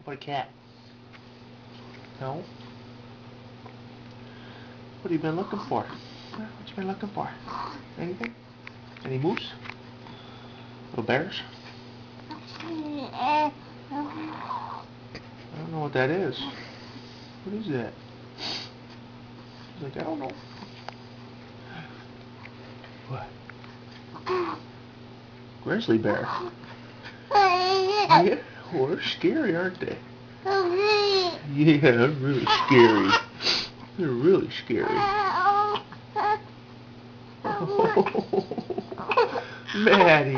What a cat. No? What have you been looking for? What you been looking for? Anything? Any moose? Little bears? I don't know what that is. What is that? She's like, I don't know. What? Grizzly bear. Yeah, well, they're scary, aren't they? Yeah, they're really scary. They're really scary. Maddie.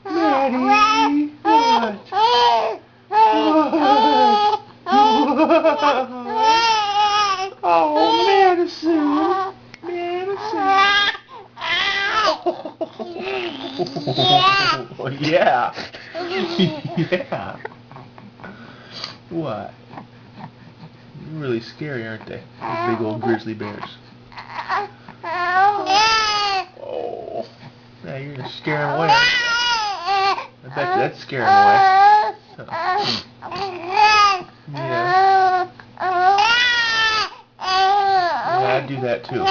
Maddie. What? Oh, Madison. Madison. Yeah. Yeah. What? They're really scary, aren't they? Those big old grizzly bears. Oh. Yeah, you're gonna scare them away. I bet you that's scaring them away. Yeah. Yeah, I'd do that too.